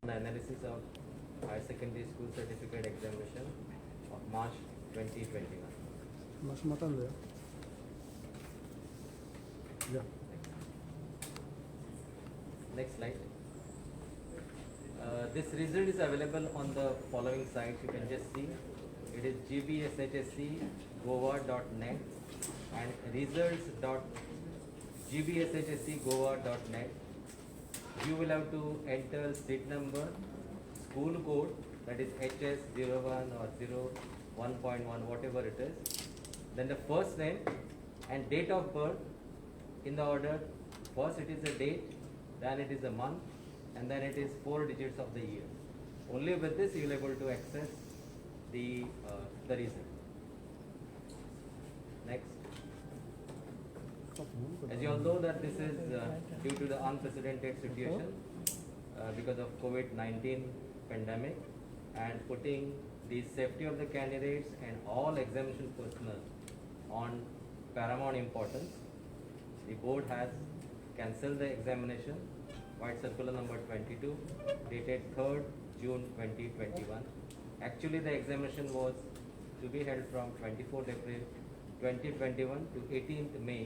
The analysis of higher secondary school certificate examination of March 2021. مش مطلع. Yeah. Next slide. This result is available on the following sites. You can just see. It is gbshsc.gova.net and results.gbshsc.gova.net. You will have to enter seat number, school code, that is HS01 or 01.1, whatever it is. Then the first name and date of birth in the order. First it is the date, then it is the month, and then it is 4 digits of the year. Only with this you will be able to access the result. Next. As you all know that this is due to the unprecedented situation because of COVID-19 pandemic and putting the safety of the candidates and all examination personnel on paramount importance. The board has cancelled the examination, White Circular number 22, dated 3rd June 2021. Actually, the examination was to be held from 24th April 2021 to 18th May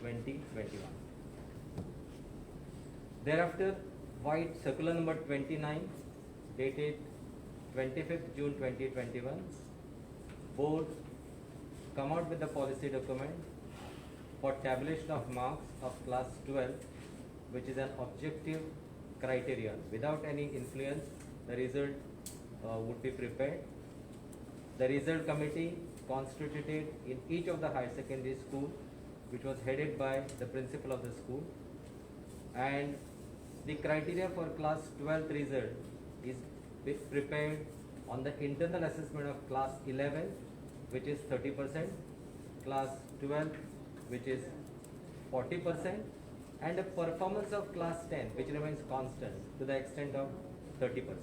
2021. Thereafter, White Circular number 29, dated 25th June 2021, board come out with the policy document for tabulation of marks of class 12, which is an objective criterion. Without any influence, the result would be prepared. The result committee constituted in each of the higher secondary school, which was headed by the principal of the school, and the criteria for class 12 result is prepared on the internal assessment of class 11, which is 30%, class 12, which is 40%, and the performance of class 10, which remains constant to the extent of 30%.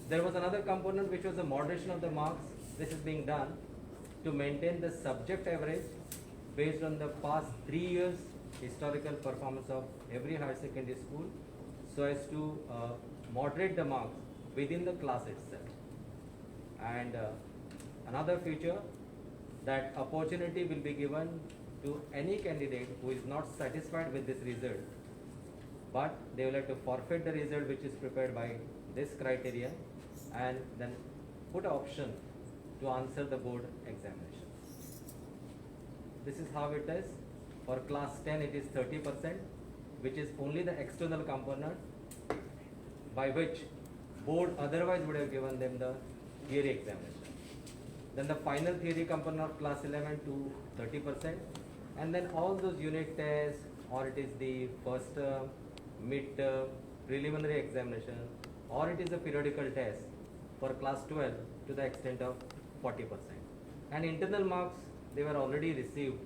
There was another component which was the moderation of the marks. This is being done to maintain the subject average based on the past 3 years historical performance of every higher secondary school, so as to moderate the marks within the class itself. And another feature, that opportunity will be given to any candidate who is not satisfied with this result, but they will have to forfeit the result which is prepared by this criteria and then put an option to answer the board examination. This is how it is. For class 10 it is 30%, which is only the external component by which board otherwise would have given them the theory examination. Then the final theory component of class 11 to 30%, and then all those unit tests, or it is the first term, mid term, preliminary examination, or it is a periodical test for class 12 to the extent of 40%. And internal marks, they were already received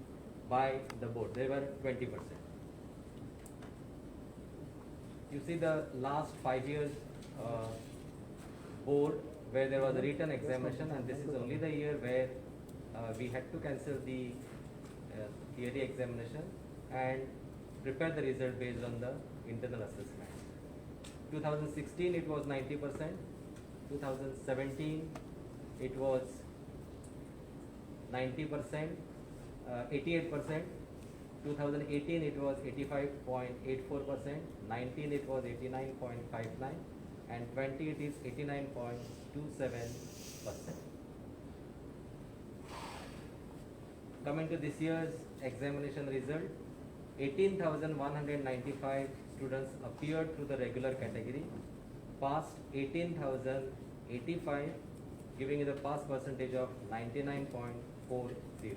by the board, they were 20%. You see the last 5 years board where there was a written examination, and this is only the year where we had to cancel the theory examination and prepare the result based on the internal assessment. 2016 it was 90%, 2017 it was 90%, 88%, 2018 it was 85.84%, 19 it was 89.59, and 20 it is 89.27%. Coming to this year's examination result, 18,195 students appeared through the regular category, passed 18,085, giving the pass percentage of 99.40.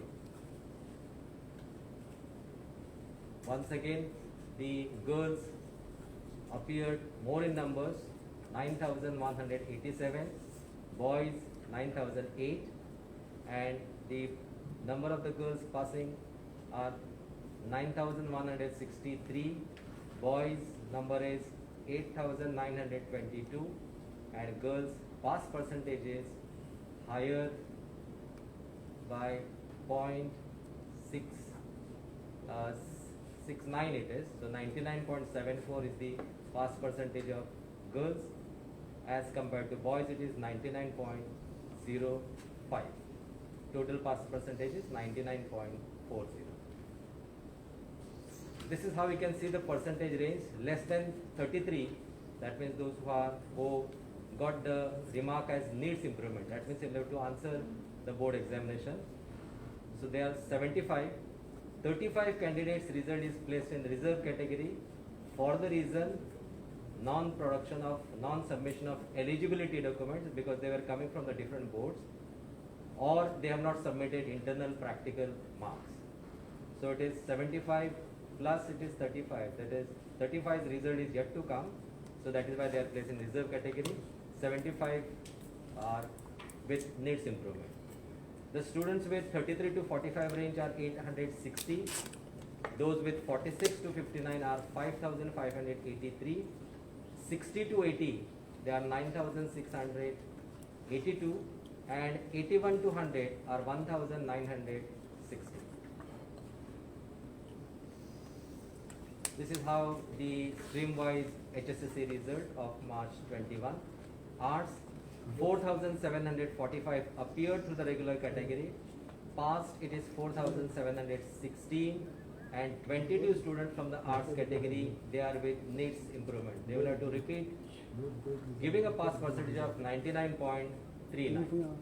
Once again, the girls appeared more in numbers, 9,187, boys 9,008, and the number of the girls passing are 9,163, boys number is 8,922, and girls pass percentage is higher by 0.69 it is, so 99.74 is the pass percentage of girls. As compared to boys, it is 99.05. Total pass percentage is 99.40. This is how we can see the percentage range. Less than 33, that means those who got the remark as needs improvement. That means they have to answer the board examination. So they are 75. 35 candidates' result is placed in reserve category for the reason non-submission of eligibility documents, because they were coming from the different boards, or they have not submitted internal practical marks. So it is 75 plus it is 35, that is 35's result is yet to come, so that is why they are placed in reserve category. 75 are with needs improvement. The students with 33 to 45 range are 860. Those with 46 to 59 are 5,583. 60 to 80, they are 9,682. And 81 to 100 are 1,960. This is how the stream-wise HSSC result of March 21. Arts, 4,745 appeared through the regular category. Passed, it is 4,716. And 22 students from the arts category, they are with needs improvement. They will have to repeat, giving a pass percentage of 99.39.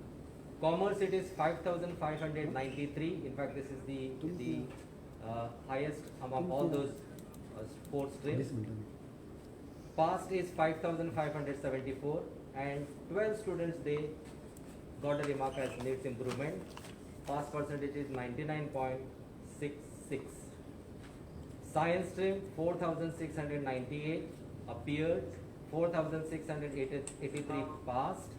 Commerce, it is 5,593. In fact, this is the highest among all those four streams. Passed is 5,574, and 12 students, they got a remark as needs improvement. Pass percentage is 99.66. Science stream, 4,698 appeared, 4,683 passed,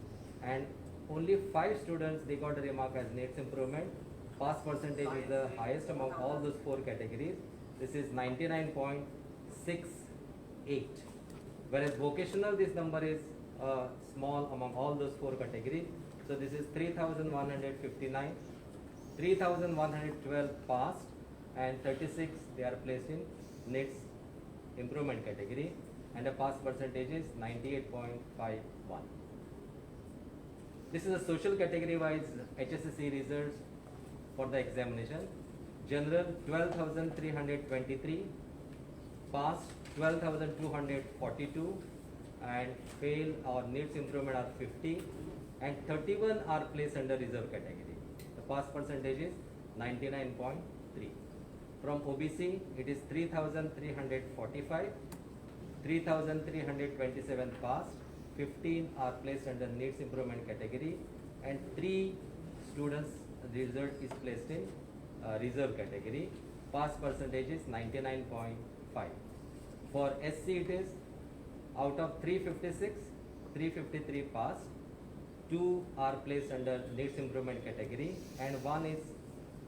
and only 5 students, they got a remark as needs improvement. Pass percentage is the highest among all those 4 categories. This is 99.68. Whereas vocational, this number is small among all those 4 categories. So this is 3,159, 3,112 passed, and 36 they are placed in needs improvement category, and the pass percentage is 98.51. This is a social category wise HSSC results for the examination. General, 12,323, passed 12,242, and fail or needs improvement are 50, and 31 are placed under reserve category. The pass percentage is 99.3. From OBC, it is 3,345, 3,327 passed, 15 are placed under needs improvement category, and 3 students result is placed in reserve category. Pass percentage is 99.5. For SC, it is out of 356, 353 passed, 2 are placed under needs improvement category, and 1 is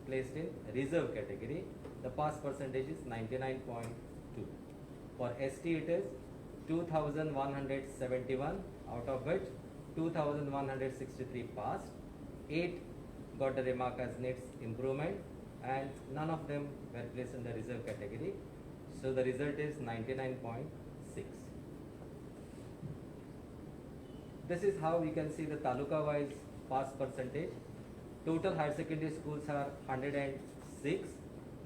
placed in reserve category. The pass percentage is 99.2. For ST, it is 2,171, out of which 2,163 passed, 8 got a remark as needs improvement, and none of them were placed in the reserve category. So the result is 99.6. This is how we can see the taluka wise pass percentage. Total higher secondary schools are 106.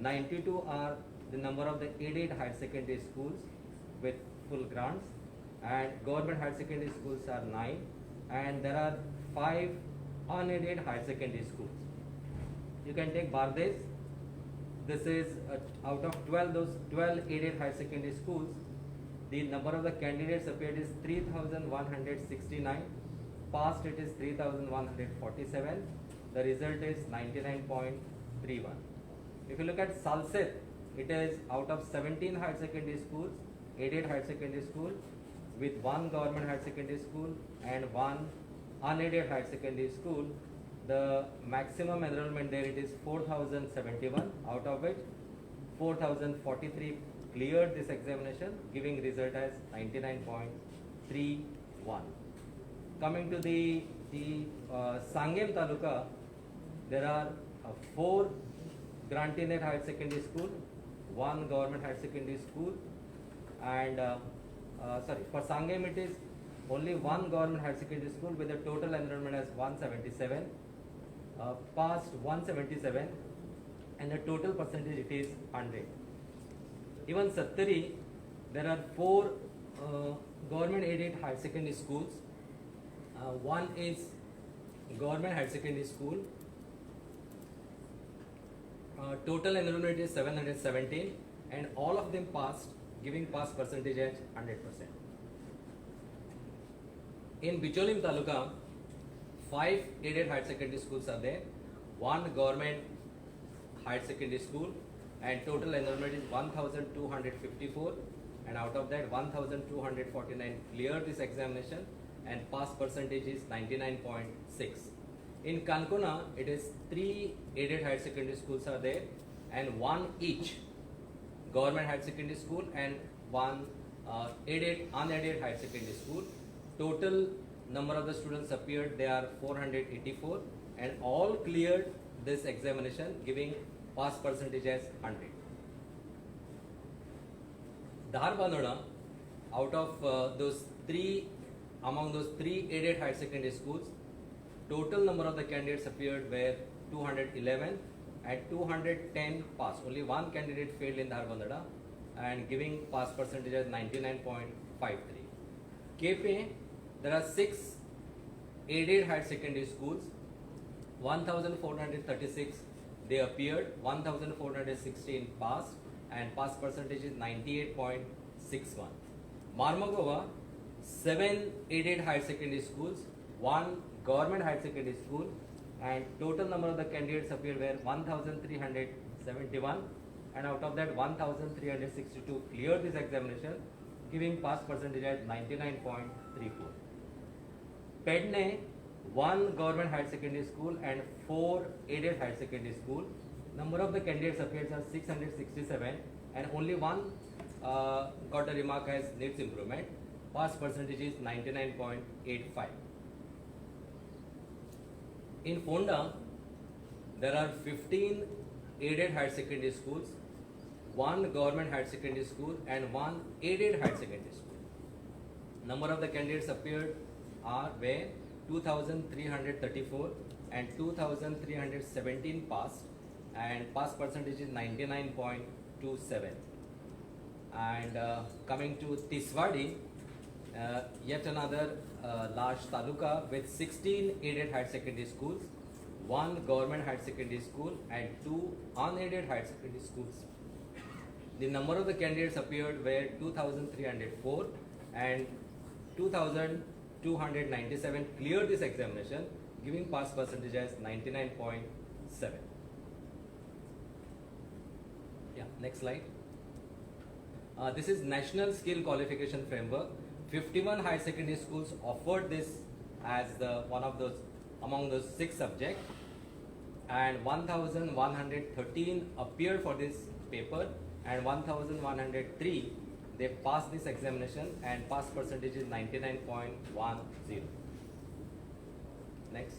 92 are the number of the aided higher secondary schools with full grants, and government higher secondary schools are 9, and there are 5 unaided higher secondary schools. You can take Bardes. This is out of 12 aided higher secondary schools, the number of the candidates appeared is 3,169. Passed, it is 3,147. The result is 99.31. If you look at Salset, it is out of 17 higher secondary schools, aided higher secondary school, with 1 government higher secondary school and 1 unaided higher secondary school. The maximum enrollment there, it is 4,071, out of which 4,043 cleared this examination, giving result as 99.31. Coming to the Sangem Taluka, there are 4 grant-in-aid higher secondary school, 1 government higher secondary school, and for Sangam it is only one government higher secondary school with a total enrollment as 177, passed 177, and the total percentage it is 100. Even Sattari, there are 4 government aided higher secondary schools. One is government higher secondary school. Total enrollment is 717, and all of them passed, giving pass percentage at 100%. In Bicholim Taluka, 5 aided higher secondary schools are there, 1 government higher secondary school, and total enrollment is 1254, and out of that 1249 cleared this examination, and pass percentage is 99.6. In Kankuna, it is 3 aided higher secondary schools are there, and 1 each government higher secondary school and 1 unaided higher secondary school. Total number of the students appeared, they are 484, and all cleared this examination, giving pass percentage as 100. Dharbandona, out of among those 3 aided higher secondary schools, total number of the candidates appeared were 211, and 210 passed. Only 1 candidate failed in Dharbandona, and giving pass percentage as 99.53. KP, there are 6 aided higher secondary schools, 1436 they appeared, 1416 passed, and pass percentage is 98.61. Marmagova, 7 aided higher secondary schools, 1 government higher secondary school, and total number of the candidates appeared were 1371, and out of that 1362 cleared this examination, giving pass percentage at 99.34. Pedne, 1 government higher secondary school and 4 aided higher secondary school. Number of the candidates appeared are 667, and only 1 got a remark as needs improvement. Pass percentage is 99.85. In Fonda, there are 15 aided higher secondary schools, 1 government higher secondary school, and 1 aided higher secondary school. Number of the candidates appeared were 2,334, and 2,317 passed, and pass percentage is 99.27. And coming to Tiswadi, yet another large taluka with 16 aided higher secondary schools, 1 government higher secondary school, and 2 unaided higher secondary schools. The number of the candidates appeared were 2,304, and 2,297 cleared this examination, giving pass percentage as 99.7. Yeah, next slide. This is National Skill Qualification Framework. 51 higher secondary schools offered this as among those 6 subjects, and 1,113 appeared for this paper, and 1,103 they passed this examination, and pass percentage is 99.10. Next.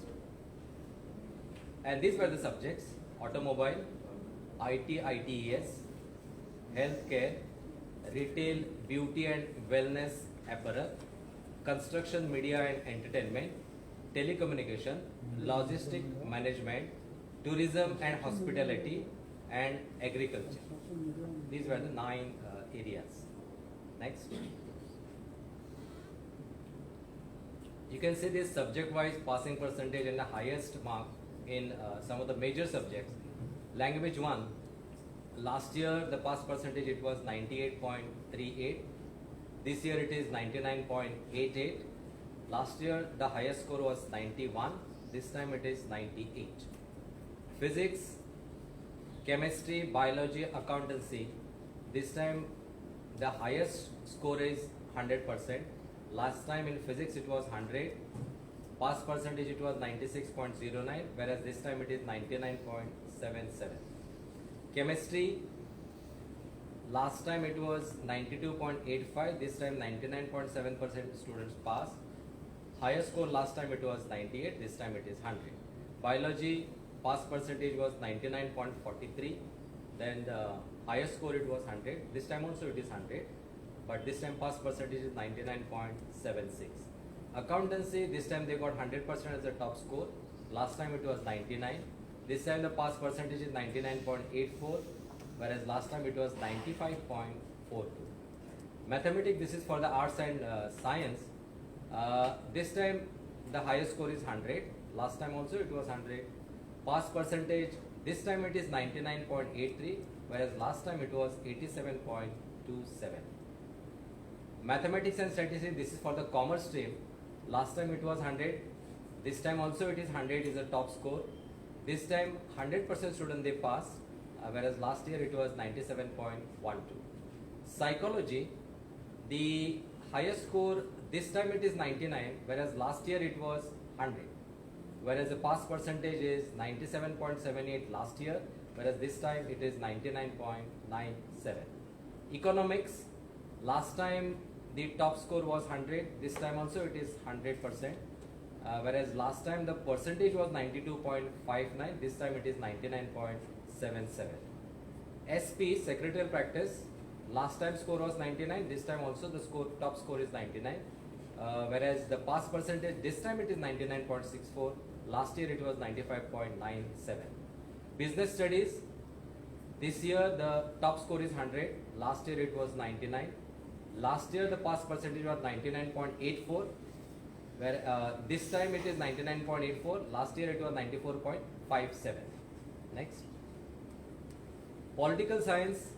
And these were the subjects: automobile, ITES, healthcare, retail, beauty and wellness apparel, construction, media and entertainment, telecommunication, logistic management, tourism and hospitality, and agriculture. These were the 9 areas. Next. You can see this subject-wise passing percentage and the highest mark in some of the major subjects. Language 1, last year the pass percentage it was 98.38. This year it is 99.88. Last year the highest score was 91. This time it is 98. Physics, chemistry, biology, accountancy. This time the highest score is 100%. Last time in physics it was 100. Pass percentage it was 96.09, whereas this time it is 99.77. Chemistry, last time it was 92.85, this time 99.7% students pass. Highest score last time it was 98, this time it is 100. Biology, pass percentage was 99.43, then the highest score it was 100, this time also it is 100. but this time pass percentage is 99.76. Accountancy, this time they got 100% as the top score. Last time it was 99. This time the pass percentage is 99.84, whereas last time it was 95.42. Mathematics, this is for the arts and science. This time the highest score is 100. Last time also it was 100. Pass percentage, this time it is 99.83, whereas last time it was 87.27. Mathematics and statistics, this is for the commerce stream. Last time it was 100. This time also it is 100 is the top score. This time 100% student they pass, whereas last year it was 97.12. Psychology, the highest score this time it is 99, whereas last year it was 100. Whereas the pass percentage is 97.78 last year, whereas this time it is 99.97. Economics, last time the top score was 100, this time also it is 100%, whereas last time the percentage was 92.59, this time it is 99.77. SP, secretarial practice, last time score was 99, this time also the top score is 99, whereas the pass percentage this time it is 99.64, last year it was 95.97. Business studies, this year the top score is 100, last year it was 99. Last year the pass percentage was 99.84, where this time it is 99.84, last year it was 94.57. Next. Political science,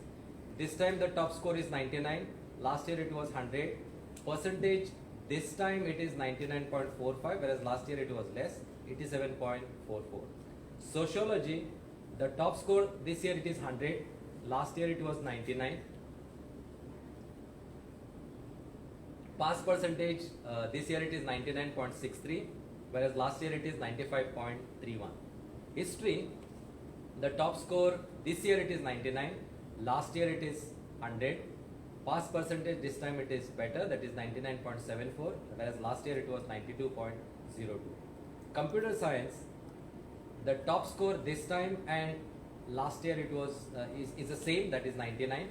this time the top score is 99, last year it was 100. Percentage, this time it is 99.45, whereas last year it was less, 87.44. Sociology, the top score this year it is 100, last year it was 99. Pass percentage, this year it is 99.63, whereas last year it is 95.31. History, the top score this year it is 99, last year it is 100. Pass percentage this time it is better, that is 99.74, whereas last year it was 92.02. Computer science, the top score this time and last year it was is the same, that is 99,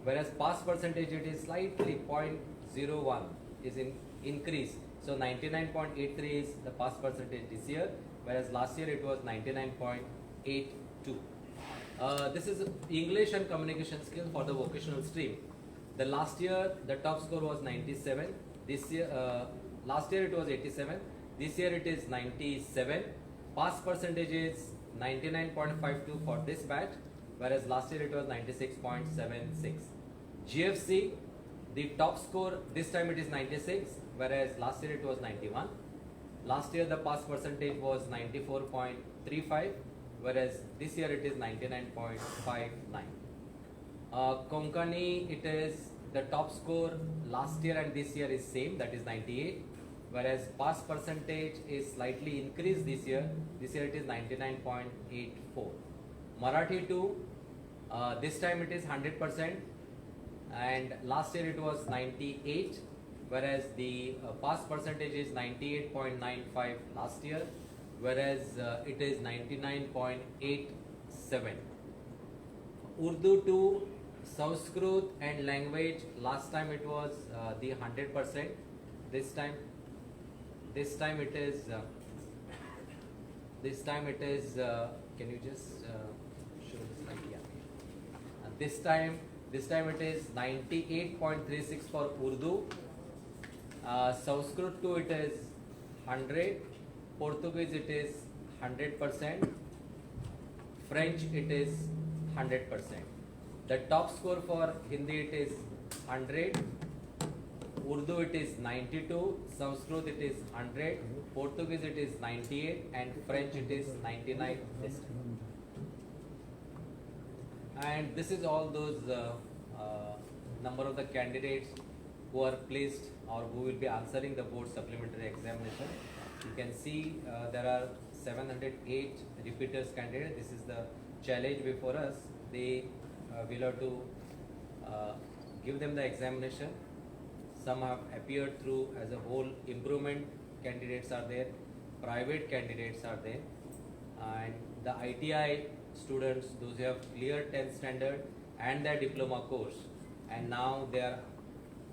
whereas pass percentage it is slightly 0.01 is in increase, so 99.83 is the pass percentage this year, whereas last year it was 99.82. This is English and communication skills for the vocational stream. The last year the top score was 97, this year last year it was 87, this year it is 97. Pass percentage is 99.52 for this batch, whereas last year it was 96.76. GFC, the top score this time it is 96, whereas last year it was 91. Last year the pass percentage was 94.35, whereas this year it is 99.59. Konkani, it is the top score last year and this year is same, that is 98, whereas pass percentage is slightly increased this year it is 99.84. Marathi 2, this time it is 100%, and last year it was 98, whereas the pass percentage is 98.95 last year, whereas it is 99.87. Urdu 2, Sanskrit and language, last time it was the 100%, this time it is can you just show the slide? Yeah. This time it is 98.36 for Urdu. Sanskrit 2 it is 100, Portuguese it is 100%, French it is 100%. The top score for Hindi it is 100, Urdu it is 92, Sanskrit it is 100, Portuguese it is 98, and French it is 99 this time. And this is all those number of the candidates who are placed or who will be answering the board supplementary examination. You can see there are 708 repeaters candidates. This is the challenge before us. They will have to give them the examination. Some have appeared through as a whole improvement candidates are there, private candidates are there, and the ITI students, those who have cleared 10th standard and their diploma course, and now they are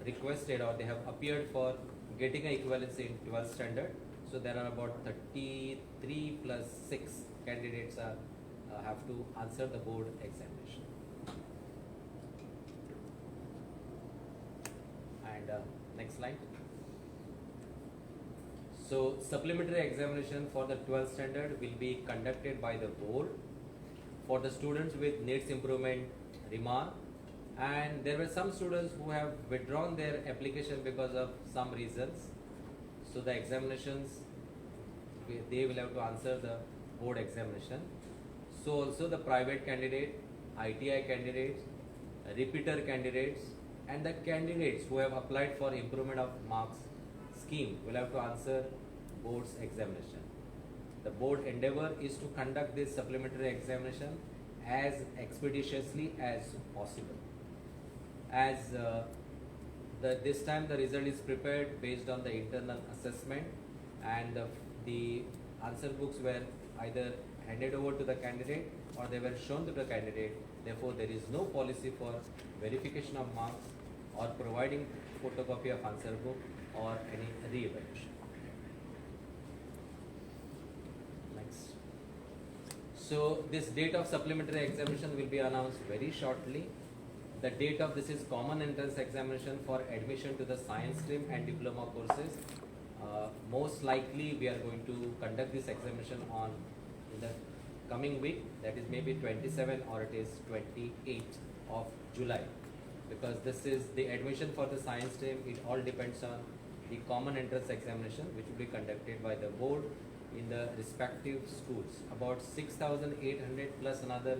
requested or they have appeared for getting an equivalency in 12th standard. So there are about 33 plus 6 candidates are have to answer the board examination. And next slide. So supplementary examination for the 12th standard will be conducted by the board for the students with needs improvement remark, and there were some students who have withdrawn their application because of some reasons. So the examinations, they will have to answer the board examination. So also the private candidate, ITI candidates, repeater candidates, and the candidates who have applied for improvement of marks scheme will have to answer board's examination. The board endeavor is to conduct this supplementary examination as expeditiously as possible. As this time the result is prepared based on the internal assessment, and the answer books were either handed over to the candidate or they were shown to the candidate. Therefore, there is no policy for verification of marks or providing photocopy of answer book or any re-evaluation. Next. So this date of supplementary examination will be announced very shortly. The date of this is common entrance examination for admission to the science stream and diploma courses. Most likely we are going to conduct this examination on in the coming week, that is maybe 27 or it is 28th of July, because this is the admission for the science stream. It all depends on the common entrance examination which will be conducted by the board in the respective schools. About 6,800 plus another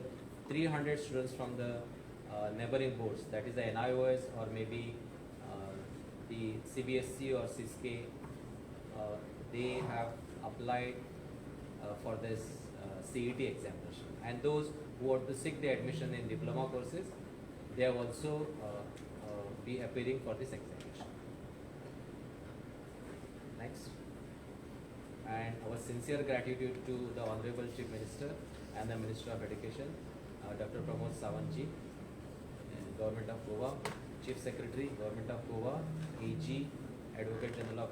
300 students from the neighboring boards, that is the NIOS or maybe the CBSC or CISK, they have applied for this CET examination, and those who want to seek the admission in diploma courses, they have also be appearing for this examination. Next. And our sincere gratitude to the Honorable Chief Minister and the Minister of Education, Dr. Pramod Sawantji, Government of Goa, Chief Secretary, Government of Goa, AG, Advocate General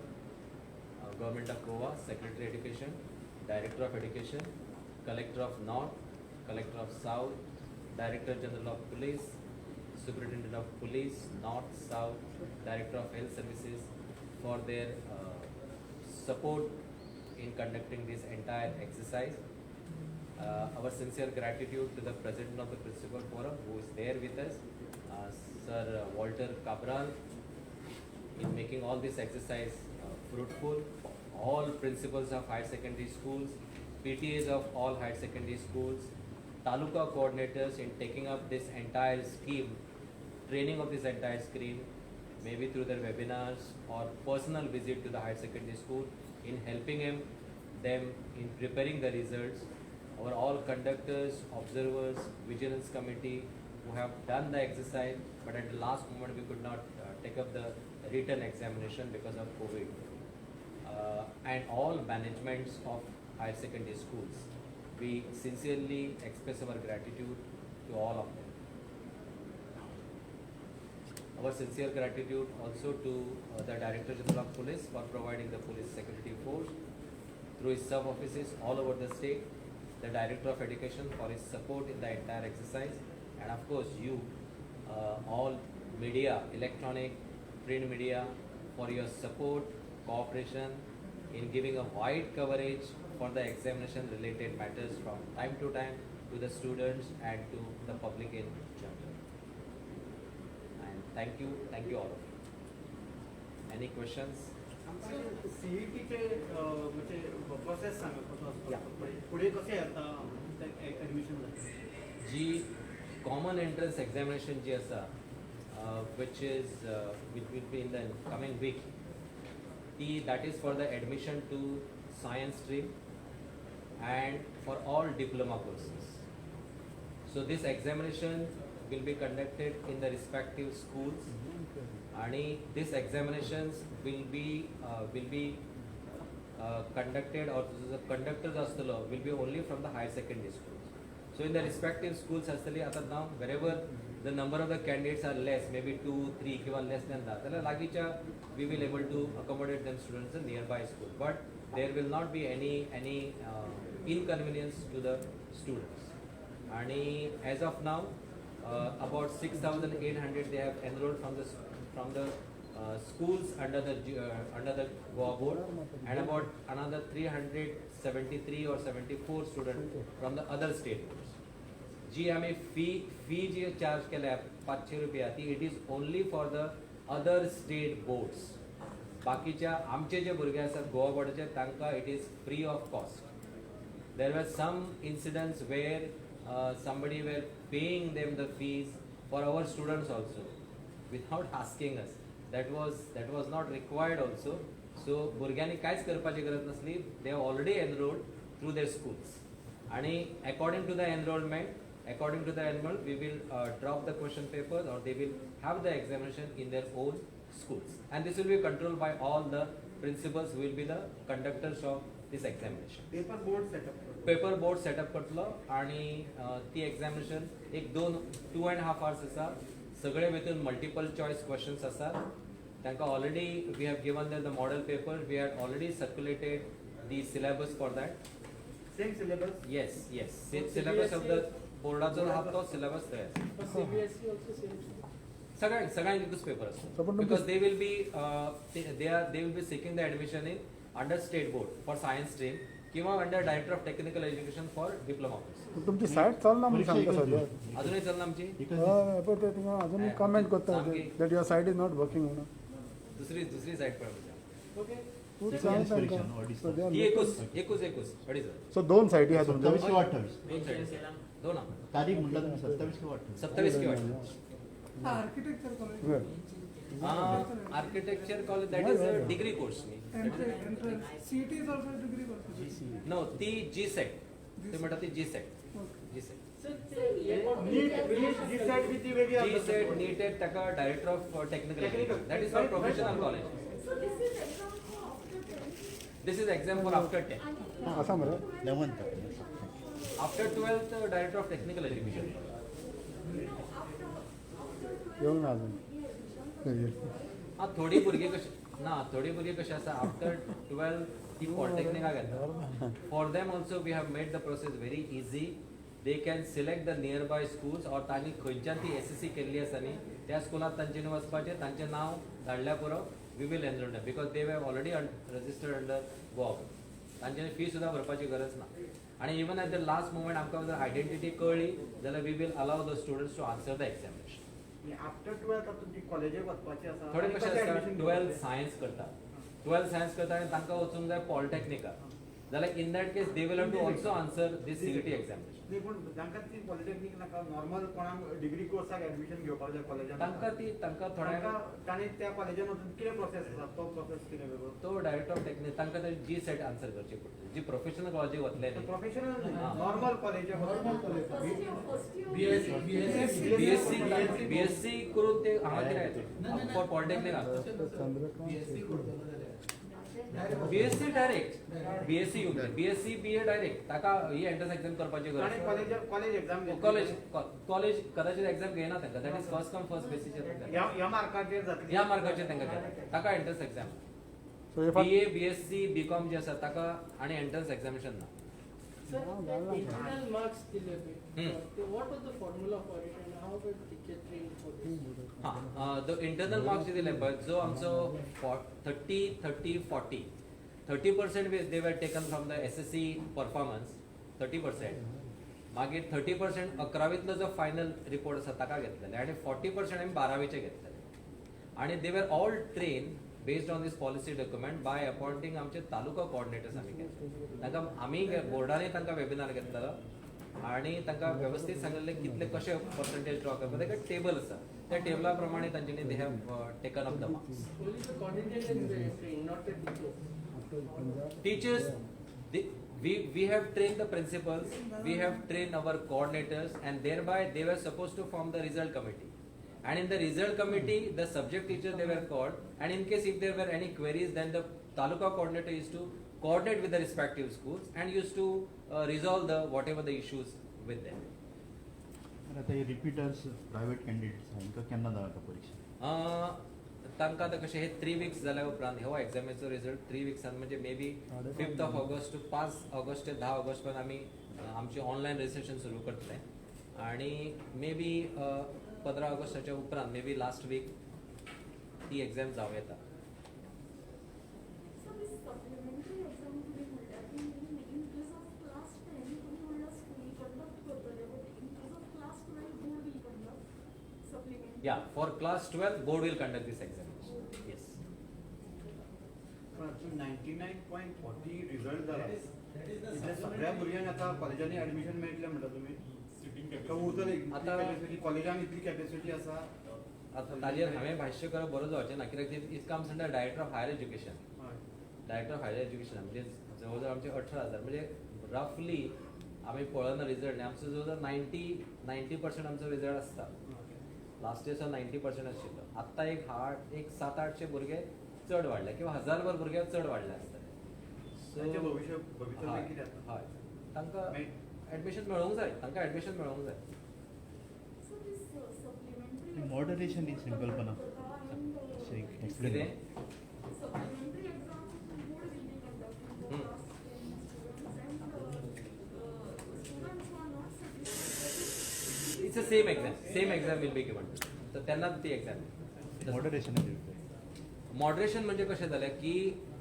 of Government of Goa, Secretary Education, Director of Education, Collector of North, Collector of South, Director General of Police, Superintendent of Police, North, South, Director of Health Services for their support in conducting this entire exercise. Our sincere gratitude to the President of the Principal Forum who is there with us, Sir Walter Cabral, in making all this exercise fruitful. All principals of higher secondary schools, PTAs of all higher secondary schools, Taluka coordinators in taking up this entire scheme, training of this entire scheme, maybe through their webinars or personal visit to the higher secondary school in helping them in preparing the results. Our all conductors, observers, vigilance committee who have done the exercise, but at the last moment we could not take up the written examination because of COVID. And all managements of higher secondary schools, we sincerely express our gratitude to all of them. Our sincere gratitude also to the Director General of Police for providing the police security force through his sub-offices all over the state, the Director of Education for his support in the entire exercise, and of course you, all media, electronic, print media, for your support, cooperation in giving a wide coverage for the examination related matters from time to time to the students and to the public in general. And thank you all of you. Any questions? सीईटीचे म्हणजे process सांगा कसं असतं पुढे कसे आता admission झालं जी common entrance examination जी आसा, which will be in the coming week, that is for the admission to science stream and for all diploma courses. So this examination will be conducted in the respective schools, and these examinations will be conducted, or the conductors astalo will be only from the higher secondary schools. So in the respective schools astali, आता now wherever the number of the candidates are less, maybe 2, 3 किंवा less than that, then लागीच्या we will able to accommodate them students in nearby school. But there will not be any inconvenience to the students. And as of now, about 6,800 they have enrolled from the schools under the Goa board, and about another 373 or 74 students from the other state boards. जी आम्ही फी जी charge केल्या 500 रुपया ती it is only for the other state boards. बाकीच्या आमचे जे भुरगे आसात गोवा बोर्डाचे तांकां it is free of cost. There were some incidents where somebody were paying them the fees for our students also without asking us. That was not required also. So भुरग्यांनी कांयच करपाची गरज नसली. They have already enrolled through their schools. आणि according to the enrollment, we will drop the question papers, or they will have the examination in their own schools. And this will be controlled by all the principals who will be the conductors of this examination. Paper board setup करतो. Paper board setup करतलो आणि ती examination एक 2.5 hours आसा. सगळे भितून multiple choice questions आसात. तांकां already we have given them the model paper. We had already circulated the syllabus for that. Same syllabus. Yes same syllabus of the बोर्डाचो आहा तो सिलेबस तयार. CBSE also same. सगळ्यांक एकूच पेपर आसता. So, but because they will be seeking the admission in under state board for science stream किंवा under director of technical education for diploma course. तुमची सायट चलना म्हणून सांगता सध्या. अजूनही चलना आमची. पण ते तुका अजून कमेंट करता that your site is not working म्हणून. दुसरी साईड पण Okay. तू सांग तांकां सध्या. ही एकूच अडीच. सो दोन सायटी आहा तुमच्या. 27 किंवा 28 दोन साईड दोन आहा. तारीख म्हटलं तुम्ही 27 किंवा 28 27 किंवा 28. Architecture college. Where? Architecture college that is a degree course. Entrance. CET is also a degree course. No ती जी सेट ते म्हणटा ती जी सेट. Sir, नीट जी सेट बी ती वेगळी जी आसता. सेट नीटेड ताका director of technical education. That is for professional college. This is exam for after 10. असा मरे. 11th. After 12th director of technical education. येऊन अजून. थोडी भुरगीं कशी आसा आफ्टर 12 ती पॉलिटेक्निकाक येता. For them also we have made the process very easy. They can select the nearby schools, और तांणी खंयच्यान ती SSC केल्ली आसा न्ही त्या स्कुलांत तांच्यांनी वचपाचें. तांचें नांव धाडल्या पुरो we will enroll them because they have already registered under Goa. तांच्यांनी फी सुद्दां भरपाची गरज ना. आणि even at the last moment आमकां जर आयडेंटिटी कळ्ळी जाल्यार we will allow the students to answer the examination. After 12th आता तुमची कॉलेजाक वचपाची आसा. थोडे कशें आसता admission 12th सायन्स करता. 12th सायन्स करता आनी तांकां वचूंक जाय पॉलिटेक्निका जाल्यार in that case they will have to also answer this CET examination. नाही पण तांकां ती पॉलिटेक्निक नाका. नॉर्मल कोणाक डिग्री कोर्साक एडमिशन घेवपाक जाय कॉलेजान. तांकां थोड्या तांणी त्या कॉलेजान वचून कितें प्रोसेस आसा तो प्रोसेस कितें वेगळो. तो डायरेक्टर ऑफ टेक्निक तांकां ते जी सेट आन्सर करची पडटली. जी प्रोफेशनल कॉलेजी वतले न्ही प्रोफेशनल हां. Normal college. BSc करून ते हांगा कितें फॉर पॉलिटेक्निक आसता. BSc direct BSc BA direct ताका ही एंट्रन्स एक्झाम करपाची ताणी गरज. कॉलेज एक्झाम कॉलेज कदाचित एक्झाम घेयना तांकां. That is first come first बेसिसचेर ह्या मार्काचेर जातली. ह्या मार्काचेर तांकां घेता. ताका entrance exam. So if BA BSc BCom जे आसा ताका आनी एंट्रन्स एक्झामिनेशन ना. Sir, internal marks दिले Hmm. What was the formula for it and how were teacher trained for this? The internal marks जे दिले पळय जो आमचो 30-30-40 30% they were taken from the SSC performance 30%. मागीर 30% 11वीतलो जो फायनल रिपोर्ट आसा ताका घेतलेले आनी 40% आमी 12वीचे घेतलेले. आनी they were all train based on this policy document by appointing आमचे तालुका कोऑर्डिनेटर्स आमी केले. तांकां आमी बोर्डानूय तांकां वेबिनार घेतलेलो आनी तांकां वेवस्थीत सांगलेलें कितले कशे पर्संटेज ड्रॉ करपाक. ताका टेबल आसा त्या टेबला प्रमाणे तांच्यांनी they have taken up the marks. Only the coordinator is trained, not the teachers. Teachers, we have trained the principals, we have trained our coordinators, and thereby they were supposed to form the result committee. And in the result committee, the subject teachers they were called, and in case if there were any queries, then the taluka coordinator used to coordinate with the respective schools and used to resolve the whatever the issues with them. तर आता हे repeaters private candidates हांकां केन्ना जाता परीक्षा? तांकां आतां कशें हे 3 weeks जाल्या उपरांत हो एग्जामीचो रिजल्ट 3 वीक्सान म्हणजे maybe 5th of August to 5 August ते 10 ऑगस्ट पर्यंत आमी आमचे ऑनलायन रजिस्ट्रेशन सुरू करतले आणि मे बी 15 ऑगस्टाच्या उपरांत मे बी लास्ट वीक ती एग्जाम जावं येता. So this supplementary exam तुम्ही म्हणल्यार की in case of class 10 तुम्ही म्हणल्यार school conduct करतले but in case of class 12 board will conduct supplementary. Yeah, for class 12 board will conduct this examination. Yes. पण 99.40 रिझल्ट जाला इतल्या सगळ्या भुरग्यांक आता कॉलेजांनी ऍडमिशन मेळटलें म्हणटा तुम्ही का उरतले आता- कॉलेजान इतली कॅपॅसिटी आसा आता ताजेर हांवें भाश्य करप बरो जावचें ना कित्याक it comes under director of higher education. हय डायरेक्टर ऑफ हायर एज्युकेशन म्हणजे जवळजवळ आमचे 18,000 म्हणजे रफली आमी पळयना रिजल्ट आमचो जवळजवळ 90% आमचो रिजल्ट आसता. लास्ट इयर्सा 90% आशिल्लो. आत्ता एक 700-800 भुरगे चड वाडले किंवा 1000भर भुरगे चड वाडले आसतले. तांचें भवितव्य कितें आसा? हय तांकां एडमिशन मेळोंक जाय, तांकां एडमिशन मेळोंक जाय. So this supplementary ती moderation ही संकल्पना. and Explain. कितें? supplementary exams board will be conducting for class 10 students and students who are not satisfied. It's the same exam will be given. तर तेन्नाच ती एक्झाम. मॉडरेशन मॉडरेशन म्हणजे कशें जालें की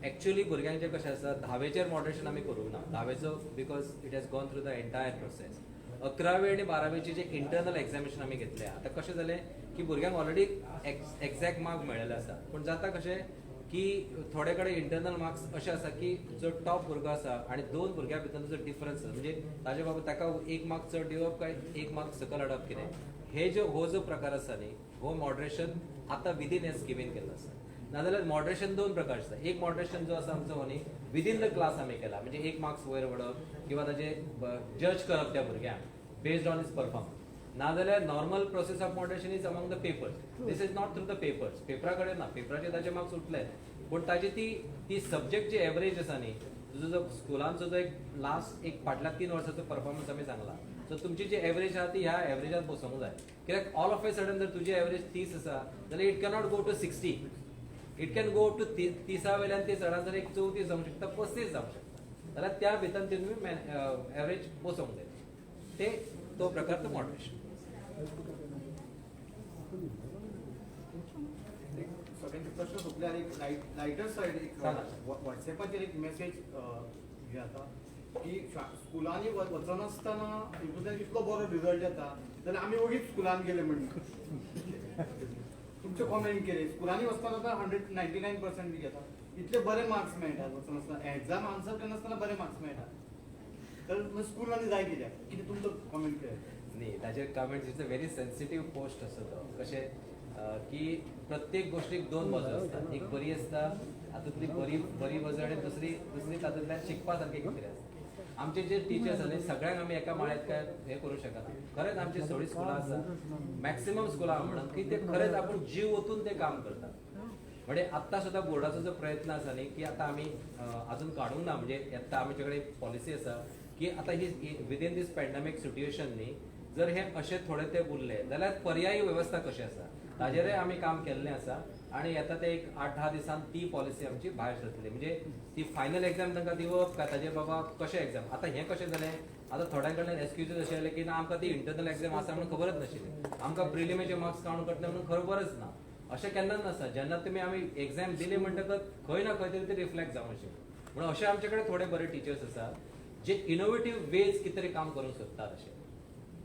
एक्चुअली भुरग्यांचें कशें आसा 10वेचेर मॉडरेशन आमी करूंक ना. 10वेचो because it has gone through the entire process. 11वी आनी 12वेची जे इंटरनल एग्जामिनेशन आमी घेतले आतां कशें जालें की भुरग्यांक ऑलरेडी एक्झॅक्ट मार्क मेळिल्ले आसा पूण जाता कशें की थोडे कडेन इंटरनल मार्क्स अशे आसा की जो टॉप भुरगो आसा आनी 2 भुरग्यां भितर जो डिफरन्स आसा म्हणजे ताजे बाबा ताका 1 मार्क चड दिवप काय 1 मार्क सकयल हाडप कितें हो जो प्रकार आसा न्ही हो मॉडरेशन आतां विदीन हे स्किमीन केल्लो आसा. नाजाल्यार मॉडरेशन 2 प्रकारचे आसा. एक मॉडरेशन जो आसा आमचो हो न्ही विदीन द क्लास आमी केला म्हणजे 1 मार्क्स वयर व्हरप किंवा ताजे जज करप त्या भुरग्यांक बेस्ड ऑन हिज परफॉर्मन्स. नाजाल्यार normal process of moderation is among the papers. This is not through the papers. पेपरा कडेन ना, पेपराचे ताजे मार्क्स उठले पूण ताजी ती सब्जेक्ट जी एवरेज आसा न्ही तुजो जो स्कुलांचो जो एक लास्ट एक फाटल्या 3 वर्साचो परफॉर्मन्स आमी सांगला सो तुमची जी एवरेज आहा ती ह्या एवरेजात बसोंक जाय. कित्याक ऑल ऑफ ए सडन जर तुजी एवरेज 30 आसा जाल्यार it cannot go to 60. It can go to 30 वयल्यान ती चडांतर एक 34 जावंक शकता 35 जावंक शकता जाल्यार त्या भितर तुमी एवरेज बसोंक जाय. तो प्रकारचो मॉडरेशन. सगळ्यांचे प्रश्न सोपल्यार एक लायटर सायड एक सांगा. व्हॉट्सएपाचेर एक मेसेज हे आता की स्कुलांनी वचनासतना हितूंतल्यान इतलो बरो रिजल्ट येता जाल्यार आमी ओगीच स्कुलान गेले म्हणून तुमचे कॉमेंट केले स्कुलांनी वचताना 199% बी घेता इतले बरे मार्क्स मेळटात वचनासतना एग्जाम आन्सर करनासतना बरे मार्क्स मेळटात तर स्कुलांनी जाय कित्याक तुमचो कॉमेंट केले न्ही ताचेर comments it's a very sensitive post असो तो कशें की प्रत्येक गोष्टीक 2 बाजू आसता. एक बरी आसता हातूंतली बरी बाजू आनी दुसरी तातूंतल्यान शिकपा सारकें कितें आसता. आमचे जे टिचर्स आसा सगळ्यांक आमी एका माळ्यात काय हे करूं शकना. खरेंच आमची थोडी स्कुलां आसा मॅक्सिमम स्कुलां म्हणून की ते खरेंच आपूण जीव ओतून ते काम करतात. म्हणजे आत्ता सुद्धा बोर्डाचो जो प्रयत्न आसा न्ही की आतां आमी अजून काडूंक ना म्हणजे आतां आमचे कडेन पॉलिसी आसा की आतां ही विदीन दीस पॅन्डेमीक सिट्युएशन न्ही जर हे अशे थोडे ते उरले जाल्यार पर्यायी व्यवस्था कशी आसा ताजेरय आमी काम केल्लें आसा आनी येता ते एक 8-10 दिसांत ती पॉलिसी आमची भायर सरतली. म्हणजे ती फायनल एग्जाम तांकां दिवप काय ताजेर बाबा कशें एग्जाम. आतां हें कशें जालें आतां थोड्यां कडल्यान एक्सक्युजीस अशें आले की ना आमकां ती इंटरनल एग्जाम आसा म्हणून खबरच नाशिल्ली आमकां प्रिलिमीचे मार्क्स कावंट करतले म्हणून खबरच ना. अशें केन्नाच नासता. जेन्ना तुमी आमी एग्जाम दिली म्हणटकच खंय ना खंय तरी ते रिफ्लेक्ट जावं अशें म्हणून अशे आमचे कडेन थोडे बरे टिचर्स आसात जे इनोवेटीव वेज कितें तरी काम करूंक सोदतात अशें.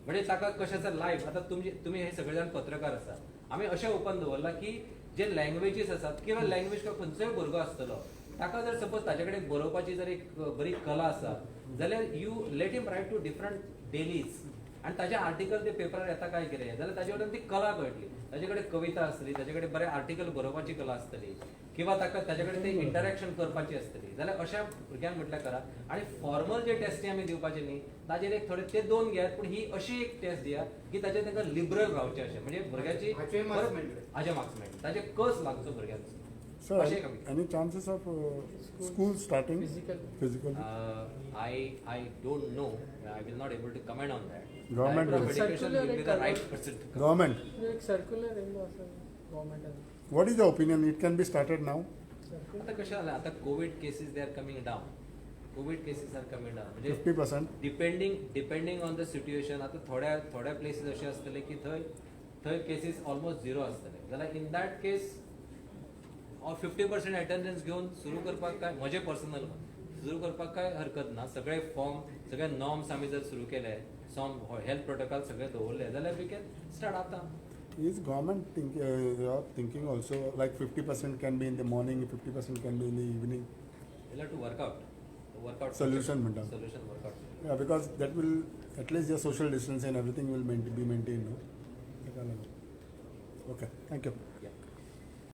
म्हणजे ताका कशें आसा लायफ आतां तुमी हे सगळे जाण पत्रकार आसा आमी अशें ओपन दवरला की जे लँग्वेजीस आसात किंवा लँग्वेज खंयचोय भुरगो आसतलो ताका जर सपोज ताजे कडेन बरोवपाची जर एक बरी कला आसा जाल्यार you let him write to different dailies आनी ताजे आर्टिकल ते पेपरार येता काय कितें जाल्यार ताजे कडेन ती कला कळटली. ताजे कडेन कविता आसतली ताजे कडेन बरें आर्टिकल बरोवपाची कला आसतली किंवा ताका ताजे कडेन ते इंटरॅक्शन करपाची आसतली जाल्यार अशा भुरग्यांक म्हटल्यार करा. आनी फॉर्मल जे टेस्टी आमी दिवपाचे न्ही ताजेर एक थोडे ते 2 घेयात पूण ही अशी एक टेस्ट दियात की ताजेर तांकां लिबरल रावचें अशें म्हणजे भुरग्याची हाचे मार्क्स मेळटले. हाजे मार्क्स मेळटले ताजे कस लागचो भुरग्यांचो. Sir, मातशें कमी. any chances of school starting Physical. physically? I don't know. I will not able to comment on that. Government Director of will. Education will be the Circular right person to comment. Government. एक circular येयलो आसा गव्हर्मेंटान What is the opinion? It can be started now. आता कशें जालें आता COVID cases they are coming down. COVID cases are coming down म्हणजे 50%. Depending on the situation आता थोड्या प्लेसीस अशे आसतले की थंय केसीस ऑलमोस्ट झिरो आसतले जाल्यार इन दॅट केस 50% अटेंडन्स घेवन सुरू करपाक काय म्हजें पर्सनल सुरू करपाक काय हरकत ना. सगळे फॉर्म सगळे नॉर्म्स आमी जर सुरू केले सम हेल्थ प्रोटोकॉल सगळे दवरले जाल्यार वी कॅन स्टार्ट आतां. Is government thinking also like 50% can be in the morning, 50% can be in the evening? we'll have to work out Solution म्हणटा. solution work out. Yeah, because that will at least your social distance and everything will be maintained. No? Okay, thank you.